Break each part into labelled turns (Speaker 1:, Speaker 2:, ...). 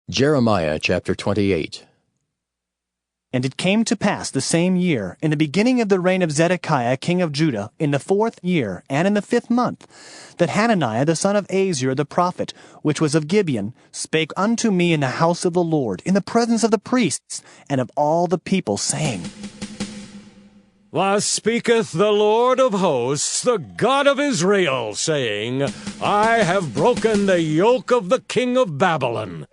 Speaker 1: Jeremiah chapter 28.
Speaker 2: And it came to pass the same year, in the beginning of the reign of Zedekiah king of Judah, in the 4th year, and in the 5th month, that Hananiah the son of Azur the prophet, which was of Gibeon, spake unto me in the house of the Lord, in the presence of the priests, and of all the people, saying,
Speaker 3: Thus speaketh the Lord of hosts, the God of Israel, saying, I have broken the yoke of the king of Babylon.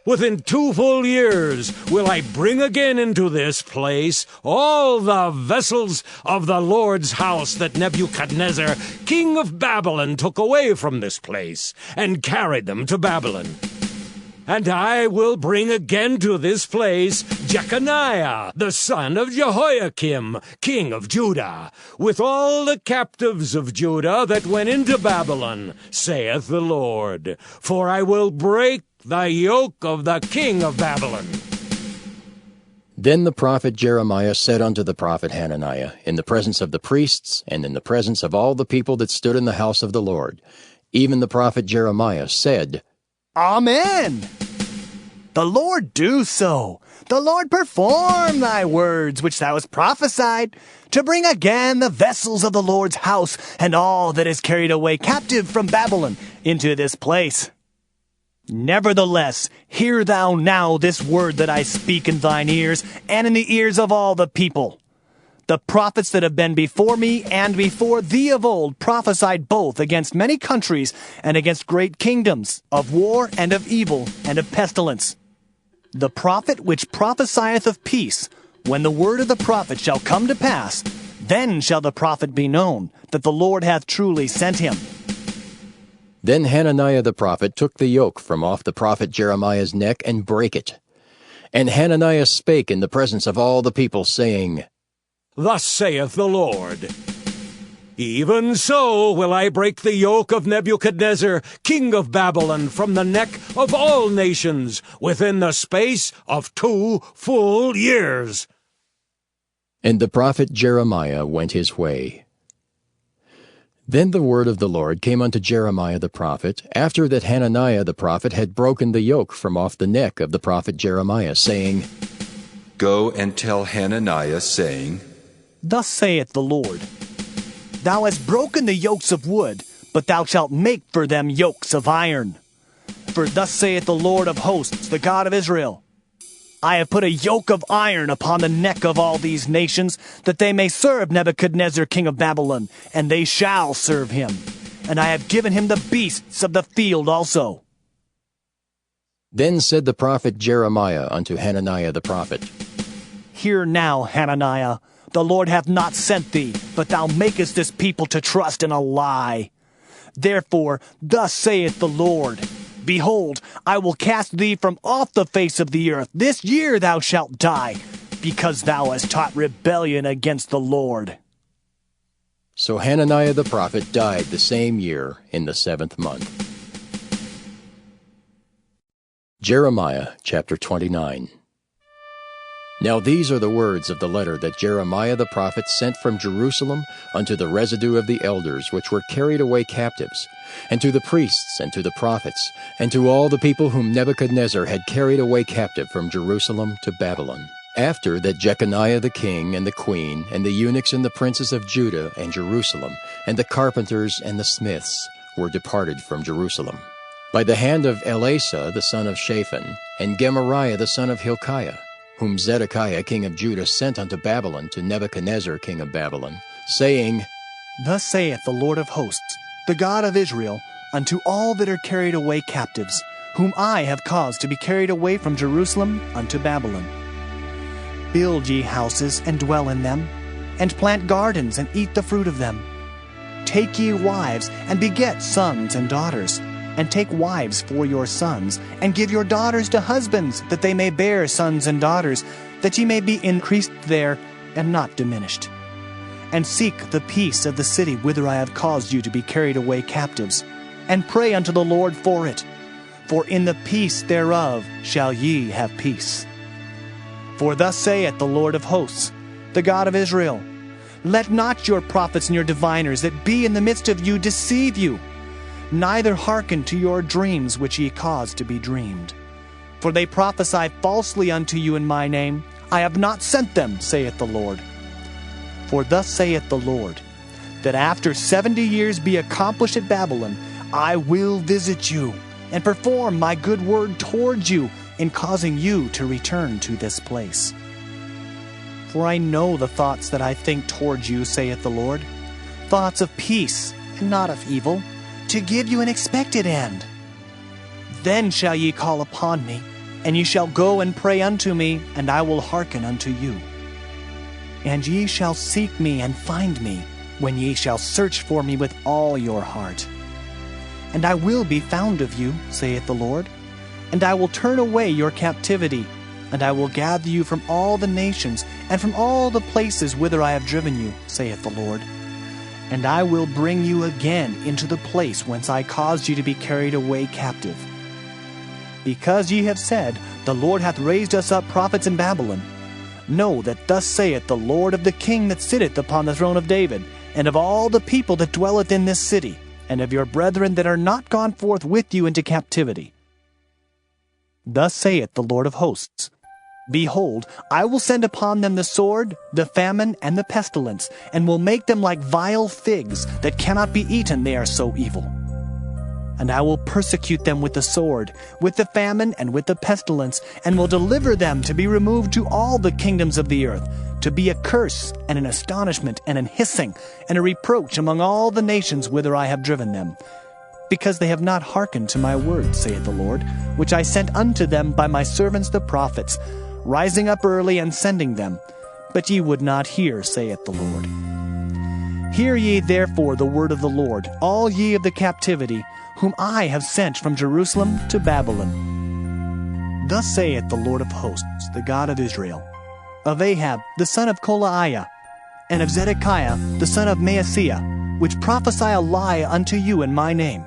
Speaker 3: Within 2 full years will I bring again into this place all the vessels of the Lord's house that Nebuchadnezzar, king of Babylon, took away from this place, and carried them to Babylon. And I will bring again to this place Jeconiah, the son of Jehoiakim, king of Judah, with all the captives of Judah that went into Babylon, saith the Lord. For I will break the yoke of the king of Babylon.
Speaker 1: Then the prophet Jeremiah said unto the prophet Hananiah, in the presence of the priests, and in the presence of all the people that stood in the house of the Lord, even the prophet Jeremiah said,
Speaker 2: Amen. The Lord do so. The Lord perform thy words which thou hast prophesied, to bring again the vessels of the Lord's house, and all that is carried away captive from Babylon into this place. Nevertheless, hear thou now this word that I speak in thine ears, and in the ears of all the people. The prophets that have been before me and before thee of old prophesied both against many countries and against great kingdoms, of war and of evil and of pestilence. The prophet which prophesieth of peace, when the word of the prophet shall come to pass, then shall the prophet be known, that the Lord hath truly sent him.
Speaker 1: Then Hananiah the prophet took the yoke from off the prophet Jeremiah's neck and brake it. And Hananiah spake in the presence of all the people, saying,
Speaker 3: Thus saith the Lord, Even so will I break the yoke of Nebuchadnezzar, king of Babylon, from the neck of all nations, within the space of 2 full years.
Speaker 1: And the prophet Jeremiah went his way. Then the word of the Lord came unto Jeremiah the prophet, after that Hananiah the prophet had broken the yoke from off the neck of the prophet Jeremiah, saying,
Speaker 4: Go and tell Hananiah, saying,
Speaker 2: Thus saith the Lord, Thou hast broken the yokes of wood, but thou shalt make for them yokes of iron. For thus saith the Lord of hosts, the God of Israel, I have put a yoke of iron upon the neck of all these nations, that they may serve Nebuchadnezzar king of Babylon, and they shall serve him. And I have given him the beasts of the field also.
Speaker 1: Then said the prophet Jeremiah unto Hananiah the prophet,
Speaker 2: Hear now, Hananiah, the Lord hath not sent thee, but thou makest this people to trust in a lie. Therefore, thus saith the Lord, Behold, I will cast thee from off the face of the earth. This year thou shalt die, because thou hast taught rebellion against the Lord.
Speaker 1: So Hananiah the prophet died the same year in the 7th month. Jeremiah chapter 29. Now these are the words of the letter that Jeremiah the prophet sent from Jerusalem unto the residue of the elders which were carried away captives, and to the priests, and to the prophets, and to all the people whom Nebuchadnezzar had carried away captive from Jerusalem to Babylon. After that Jeconiah the king, and the queen, and the eunuchs and the princes of Judah and Jerusalem, and the carpenters and the smiths were departed from Jerusalem, by the hand of Elasah the son of Shaphan, and Gemariah the son of Hilkiah, whom Zedekiah king of Judah sent unto Babylon to Nebuchadnezzar king of Babylon, saying,
Speaker 2: Thus saith the Lord of hosts, the God of Israel, unto all that are carried away captives, whom I have caused to be carried away from Jerusalem unto Babylon. Build ye houses, and dwell in them, and plant gardens, and eat the fruit of them. Take ye wives, and beget sons and daughters, and take wives for your sons, and give your daughters to husbands, that they may bear sons and daughters, that ye may be increased there, and not diminished. And seek the peace of the city whither I have caused you to be carried away captives, and pray unto the Lord for it. For in the peace thereof shall ye have peace. For thus saith the Lord of hosts, the God of Israel, Let not your prophets and your diviners that be in the midst of you deceive you, neither hearken to your dreams which ye cause to be dreamed. For they prophesy falsely unto you in my name. I have not sent them, saith the Lord. For thus saith the Lord, that after 70 years be accomplished at Babylon, I will visit you, and perform my good word towards you, in causing you to return to this place. For I know the thoughts that I think towards you, saith the Lord, thoughts of peace, and not of evil, to give you an expected end. Then shall ye call upon me, and ye shall go and pray unto me, and I will hearken unto you. And ye shall seek me and find me, when ye shall search for me with all your heart. And I will be found of you, saith the Lord, and I will turn away your captivity, and I will gather you from all the nations, and from all the places whither I have driven you, saith the Lord. And I will bring you again into the place whence I caused you to be carried away captive. Because ye have said, The Lord hath raised us up prophets in Babylon, know that thus saith the Lord of the king that sitteth upon the throne of David, and of all the people that dwelleth in this city, and of your brethren that are not gone forth with you into captivity. Thus saith the Lord of hosts, Behold, I will send upon them the sword, the famine, and the pestilence, and will make them like vile figs that cannot be eaten, they are so evil. And I will persecute them with the sword, with the famine, and with the pestilence, and will deliver them to be removed to all the kingdoms of the earth, to be a curse, and an astonishment, and an hissing, and a reproach among all the nations whither I have driven them, because they have not hearkened to my word, saith the Lord, which I sent unto them by my servants the prophets, rising up early and sending them. But ye would not hear, saith the Lord. Hear ye therefore the word of the Lord, all ye of the captivity, whom I have sent from Jerusalem to Babylon. Thus saith the Lord of hosts, the God of Israel, of Ahab the son of Kolaiah, and of Zedekiah the son of Maaseiah, which prophesy a lie unto you in my name.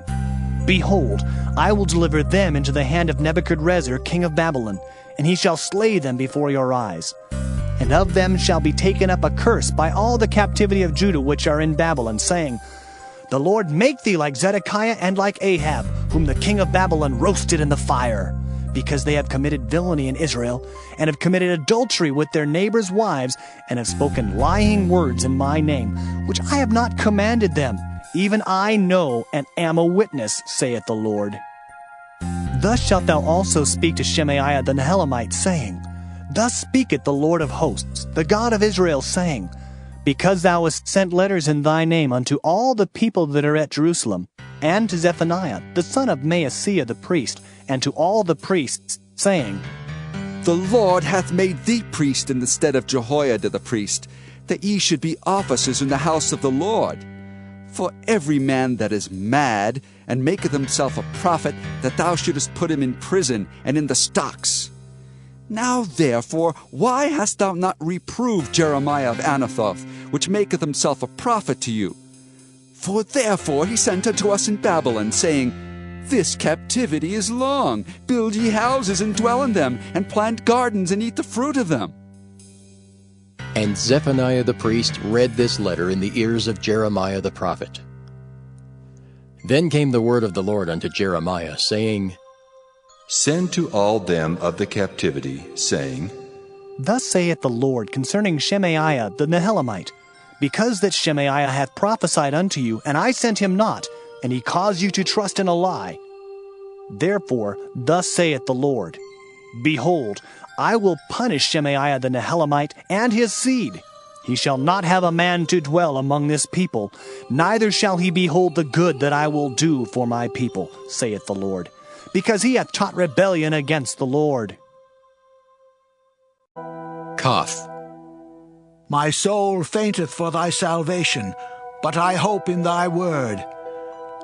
Speaker 2: Behold, I will deliver them into the hand of Nebuchadrezzar king of Babylon, and he shall slay them before your eyes. And of them shall be taken up a curse by all the captivity of Judah which are in Babylon, saying, The Lord make thee like Zedekiah and like Ahab, whom the king of Babylon roasted in the fire, because they have committed villainy in Israel, and have committed adultery with their neighbors' wives, and have spoken lying words in my name, which I have not commanded them. Even I know and am a witness, saith the Lord. Thus shalt thou also speak to Shemaiah the Nehelamite, saying, Thus speaketh the Lord of hosts, the God of Israel, saying, Because thou hast sent letters in thy name unto all the people that are at Jerusalem, and to Zephaniah the son of Maaseiah the priest, and to all the priests, saying,
Speaker 5: The Lord hath made thee priest in the stead of Jehoiada the priest, that ye should be officers in the house of the Lord. For every man that is mad, and maketh himself a prophet, that thou shouldest put him in prison and in the stocks. Now therefore, why hast thou not reproved Jeremiah of Anathoth, which maketh himself a prophet to you? For therefore he sent unto us in Babylon, saying, This captivity is long. Build ye houses and dwell in them, and plant gardens and eat the fruit of them.
Speaker 1: And Zephaniah the priest read this letter in the ears of Jeremiah the prophet. Then came the word of the Lord unto Jeremiah, saying,
Speaker 4: Send to all them of the captivity, saying,
Speaker 2: Thus saith the Lord concerning Shemaiah the Nehelamite, Because that Shemaiah hath prophesied unto you, and I sent him not, and he caused you to trust in a lie. Therefore thus saith the Lord, Behold, I will punish Shemaiah the Nehelamite and his seed. He shall not have a man to dwell among this people, neither shall he behold the good that I will do for my people, saith the Lord, because he hath taught rebellion against the Lord.
Speaker 1: Kaf.
Speaker 6: My soul fainteth for thy salvation, but I hope in thy word.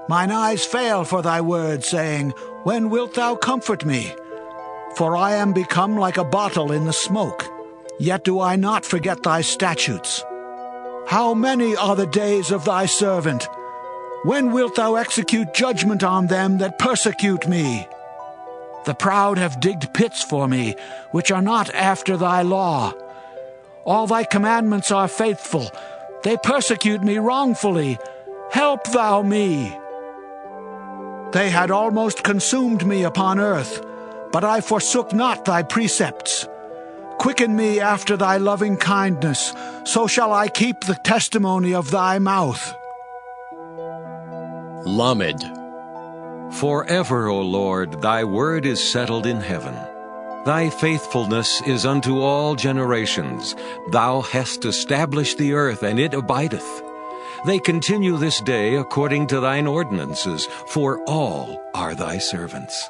Speaker 6: Mine eyes fail for thy word, saying, When wilt thou comfort me? For I am become like a bottle in the smoke, yet do I not forget thy statutes. How many are the days of thy servant? When wilt thou execute judgment on them that persecute me? The proud have digged pits for me, which are not after thy law. All thy commandments are faithful. They persecute me wrongfully. Help thou me. They had almost consumed me upon earth, but I forsook not thy precepts. Quicken me after thy loving kindness, so shall I keep the testimony of thy mouth.
Speaker 1: Lamed.
Speaker 3: Forever, O Lord, thy word is settled in heaven. Thy faithfulness is unto all generations. Thou hast established the earth, and it abideth. They continue this day according to thine ordinances, for all are thy servants.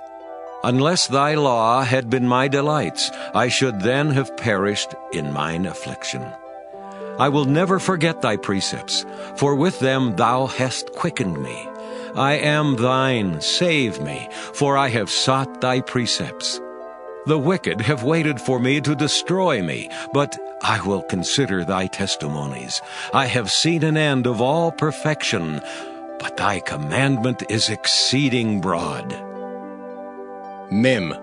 Speaker 3: Unless thy law had been my delights, I should then have perished in mine affliction. I will never forget thy precepts, for with them thou hast quickened me. I am thine, save me, for I have sought thy precepts. The wicked have waited for me to destroy me, but I will consider thy testimonies. I have seen an end of all perfection, but thy commandment is exceeding broad.
Speaker 1: Mem.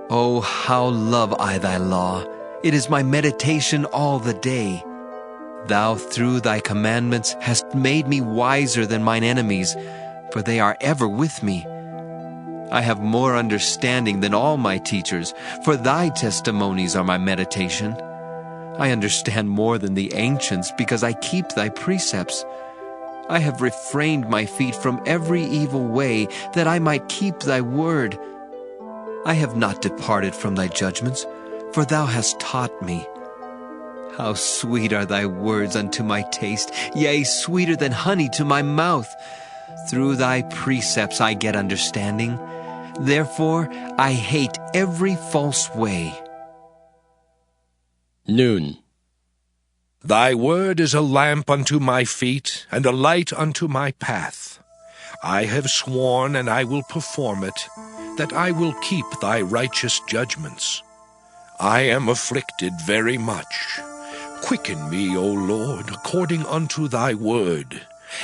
Speaker 7: Oh, how love I thy law! It is my meditation all the day. Thou through thy commandments hast made me wiser than mine enemies, for they are ever with me. I have more understanding than all my teachers, for thy testimonies are my meditation. I understand more than the ancients, because I keep thy precepts. I have refrained my feet from every evil way, that I might keep thy word. I have not departed from thy judgments, for thou hast taught me. How sweet are thy words unto my taste, yea, sweeter than honey to my mouth. Through thy precepts I get understanding. Therefore I hate every false way.
Speaker 1: Nun.
Speaker 8: Thy word is a lamp unto my feet, and a light unto my path. I have sworn, and I will perform it, that I will keep thy righteous judgments. I am afflicted very much. Quicken me, O Lord, according unto thy word.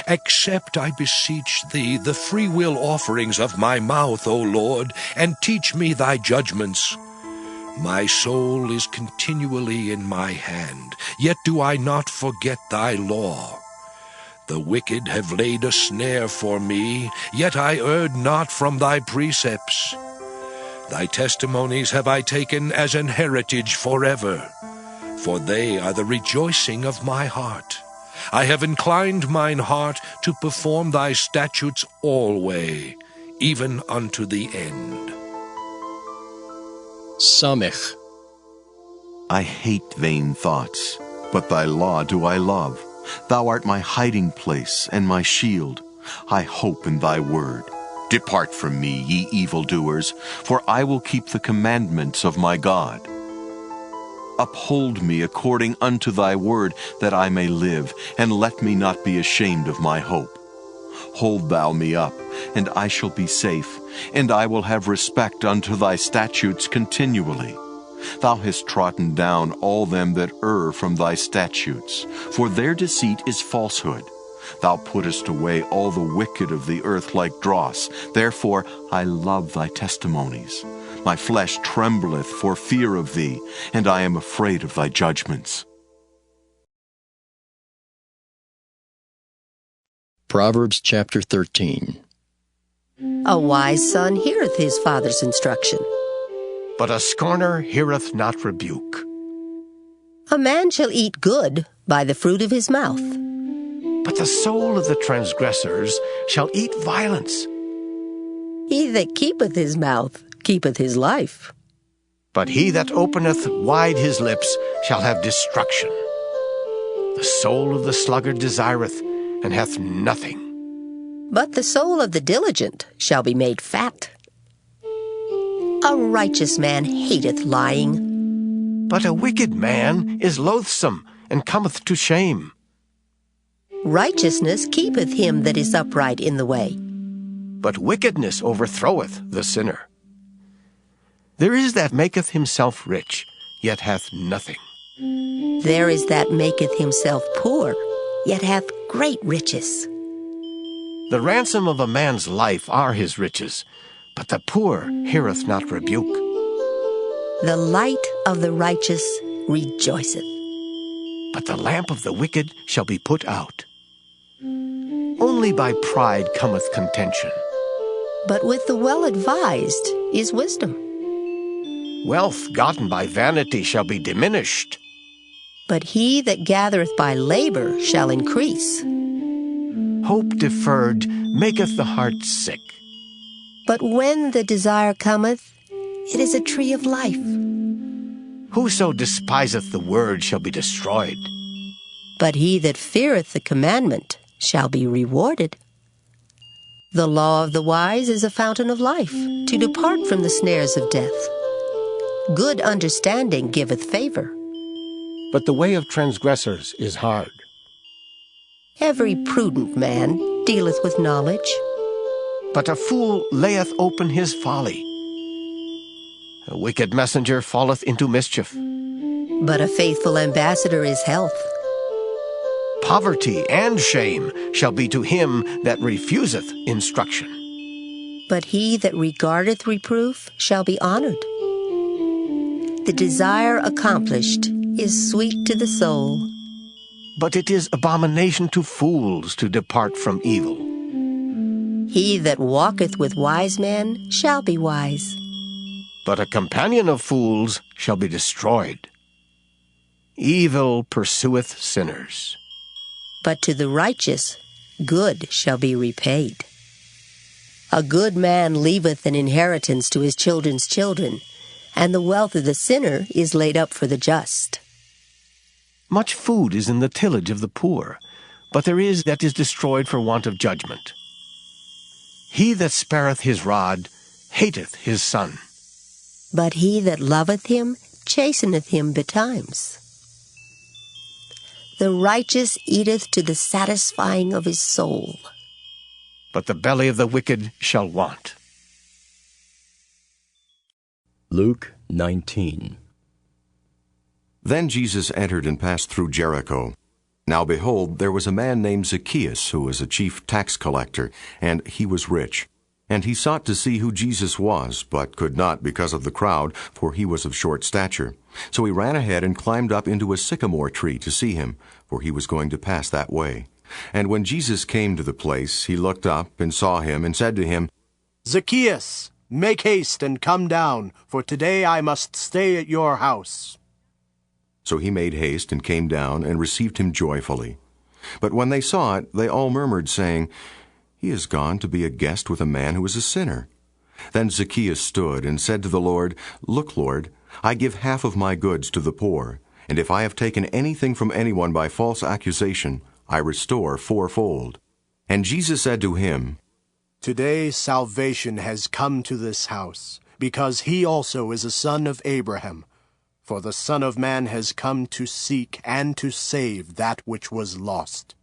Speaker 8: Accept, I beseech thee, the freewill offerings of my mouth, O Lord, and teach me thy judgments. My soul is continually in my hand, yet do I not forget thy law. The wicked have laid a snare for me, yet I erred not from thy precepts. Thy testimonies have I taken as an heritage forever, for they are the rejoicing of my heart. I have inclined mine heart to perform thy statutes alway, even unto the end.
Speaker 1: Samech.
Speaker 9: I hate vain thoughts, but thy law do I love. Thou art my hiding place and my shield. I hope in thy word. Depart from me, ye evildoers, for I will keep the commandments of my God. Uphold me according unto thy word, that I may live, and let me not be ashamed of my hope. Hold thou me up, and I shall be safe, and I will have respect unto thy statutes continually. Thou hast trodden down all them that err from thy statutes, for their deceit is falsehood. Thou puttest away all the wicked of the earth like dross. Therefore I love thy testimonies. My flesh trembleth for fear of thee, and I am afraid of thy judgments.
Speaker 1: Proverbs chapter 13.
Speaker 10: A wise son heareth his father's instruction,
Speaker 11: but a scorner heareth not rebuke.
Speaker 10: A man shall eat good by the fruit of his mouth,
Speaker 11: but the soul of the transgressors shall eat violence.
Speaker 10: He that keepeth his mouth keepeth his life,
Speaker 11: but he that openeth wide his lips shall have destruction. The soul of the sluggard desireth, and hath nothing.
Speaker 10: But the soul of the diligent shall be made fat. A righteous man hateth lying,
Speaker 11: but a wicked man is loathsome, and cometh to shame.
Speaker 10: Righteousness keepeth him that is upright in the way,
Speaker 11: but wickedness overthroweth the sinner. There is that maketh himself rich, yet hath nothing.
Speaker 10: There is that maketh himself poor, yet hath great riches.
Speaker 11: The ransom of a man's life are his riches, but the poor heareth not rebuke.
Speaker 10: The light of the righteous rejoiceth,
Speaker 11: but the lamp of the wicked shall be put out. Only by pride cometh contention,
Speaker 10: but with the well-advised is wisdom.
Speaker 11: Wealth gotten by vanity shall be diminished.
Speaker 10: But he that gathereth by labor shall increase.
Speaker 11: Hope deferred maketh the heart sick.
Speaker 10: But when the desire cometh, it is a tree of life.
Speaker 11: Whoso despiseth the word shall be destroyed.
Speaker 10: But he that feareth the commandment shall be rewarded. The law of the wise is a fountain of life, to depart from the snares of death. Good understanding giveth favor.
Speaker 11: But the way of transgressors is hard.
Speaker 10: Every prudent man dealeth with knowledge.
Speaker 11: But a fool layeth open his folly. A wicked messenger falleth into mischief.
Speaker 10: But a faithful ambassador is health.
Speaker 11: Poverty and shame shall be to him that refuseth instruction.
Speaker 10: But he that regardeth reproof shall be honored. The desire accomplished is sweet to the soul.
Speaker 11: But it is abomination to fools to depart from evil.
Speaker 10: He that walketh with wise men shall be wise.
Speaker 11: But a companion of fools shall be destroyed. Evil pursueth sinners.
Speaker 10: But to the righteous good shall be repaid. A good man leaveth an inheritance to his children's children, and the wealth of the sinner is laid up for the just.
Speaker 11: Much food is in the tillage of the poor, but there is that is destroyed for want of judgment. He that spareth his rod hateth his son.
Speaker 10: But he that loveth him chasteneth him betimes. The righteous eateth to the satisfying of his soul.
Speaker 11: But the belly of the wicked shall want.
Speaker 1: Luke 19.
Speaker 9: Then Jesus entered and passed through Jericho. Now behold, there was a man named Zacchaeus, who was a chief tax collector, and he was rich. And he sought to see who Jesus was, but could not because of the crowd, for he was of short stature. So he ran ahead and climbed up into a sycamore tree to see him, for he was going to pass that way. And when Jesus came to the place, he looked up and saw him, and said to him,
Speaker 2: Zacchaeus, make haste and come down, for today I must stay at your house.
Speaker 9: So he made haste and came down and received him joyfully. But when they saw it, they all murmured, saying, He is gone to be a guest with a man who is a sinner. Then Zacchaeus stood and said to the Lord, Look, Lord, I give half of my goods to the poor, and if I have taken anything from anyone by false accusation, I restore fourfold. And Jesus said to him,
Speaker 2: Today salvation has come to this house, because he also is a son of Abraham. For the Son of Man has come to seek and to save that which was lost.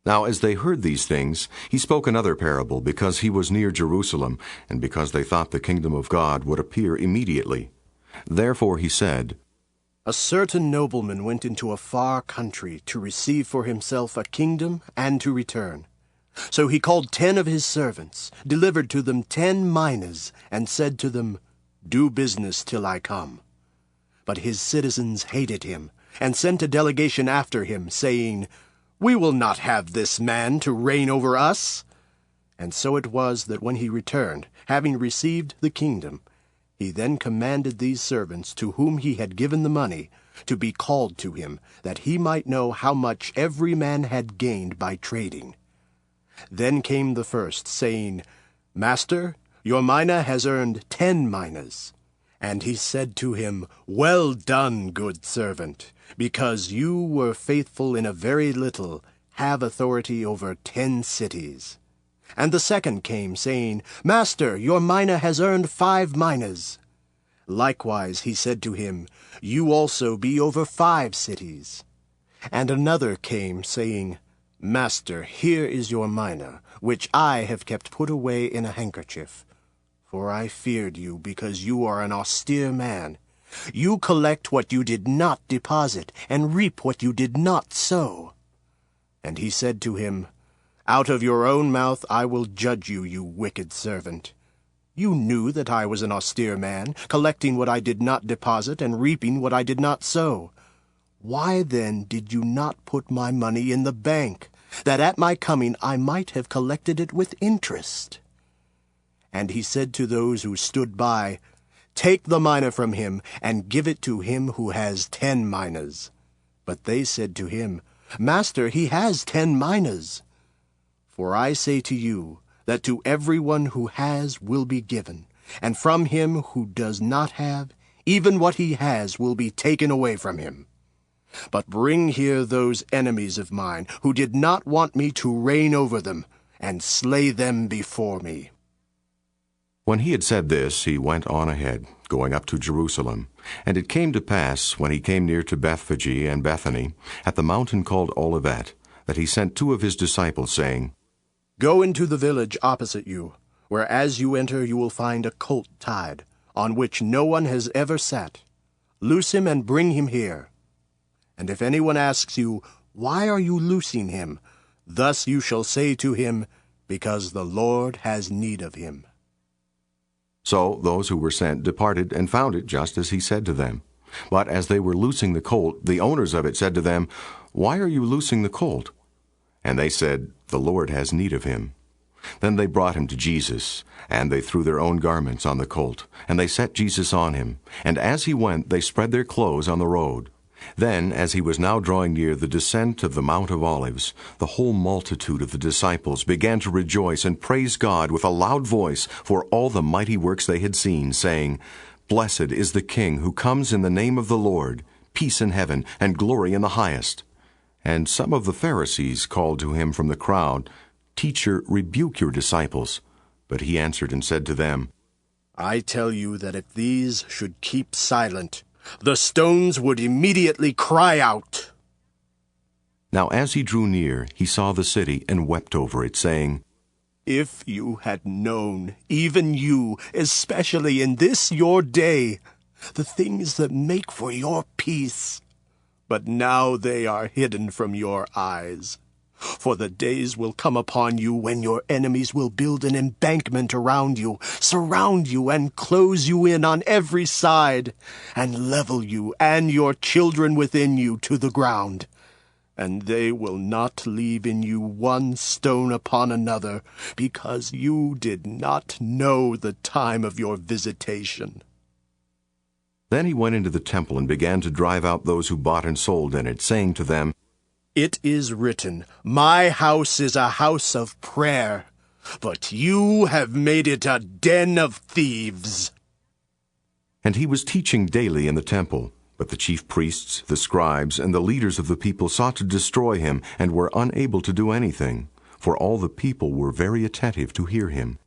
Speaker 9: Now as they heard these things, he spoke another parable, because he was near Jerusalem, and because they thought the kingdom of God would appear immediately. Therefore he said,
Speaker 2: A certain nobleman went into a far country to receive for himself a kingdom and to return. So he called 10 of his servants, delivered to them 10 minas, and said to them, Do business till I come. But his citizens hated him, and sent a delegation after him, saying, We will not have this man to reign over us. And so it was that when he returned, having received the kingdom, he then commanded these servants to whom he had given the money to be called to him, that he might know how much every man had gained by trading. Then came the first, saying, Master, your mina has earned 10 minas. And he said to him, Well done, good servant, because you were faithful in a very little, have authority over 10 cities. And the second came, saying, Master, your mina has earned 5 minas. Likewise he said to him, You also be over 5 cities. And another came, saying, Master, here is your mina, which I have kept put away in a handkerchief. For I feared you, because you are an austere man. You collect what you did not deposit, and reap what you did not sow. And he said to him, Out of your own mouth I will judge you, you wicked servant. You knew that I was an austere man, collecting what I did not deposit, and reaping what I did not sow. Why then did you not put my money in the bank, that at my coming I might have collected it with interest?
Speaker 12: And he said to those who stood by, Take the mina from him, and give it to him who has 10 minas. But they said to him, Master, he has 10 minas. For I say to you, that to everyone who has will be given, and from him who does not have, even what he has will be taken away from him. But bring here those enemies of mine, who did not want me to reign over them, and slay them before me.
Speaker 13: When he had said this, he went on ahead, going up to Jerusalem. And it came to pass, when he came near to Bethphage and Bethany, at the mountain called Olivet, that he sent 2 of his disciples, saying,
Speaker 12: Go into the village opposite you, where as you enter you will find a colt tied, on which no one has ever sat. Loose him and bring him here. And if anyone asks you, Why are you loosing him? Thus you shall say to him, Because the Lord has need of him.
Speaker 13: So those who were sent departed and found it just as he said to them. But as they were loosing the colt, the owners of it said to them, Why are you loosing the colt? And they said, The Lord has need of him. Then they brought him to Jesus, and they threw their own garments on the colt, and they set Jesus on him. And as he went, they spread their clothes on the road. Then, as he was now drawing near the descent of the Mount of Olives, the whole multitude of the disciples began to rejoice and praise God with a loud voice for all the mighty works they had seen, saying, Blessed is the King who comes in the name of the Lord, peace in heaven and glory in the highest. And some of the Pharisees called to him from the crowd, Teacher, rebuke your disciples. But he answered and said to them,
Speaker 12: I tell you that if these should keep silent, the stones would immediately cry out.
Speaker 13: Now as he drew near, he saw the city and wept over it, saying,
Speaker 12: If you had known, even you, especially in this your day, the things that make for your peace, but now they are hidden from your eyes. For the days will come upon you when your enemies will build an embankment around you, surround you, and close you in on every side, and level you and your children within you to the ground. And they will not leave in you one stone upon another, because you did not know the time of your visitation.
Speaker 13: Then he went into the temple and began to drive out those who bought and sold in it, saying to them,
Speaker 12: It is written, My house is a house of prayer, but you have made it a den of thieves.
Speaker 13: And he was teaching daily in the temple. But the chief priests, the scribes, and the leaders of the people sought to destroy him, and were unable to do anything, for all the people were very attentive to hear him.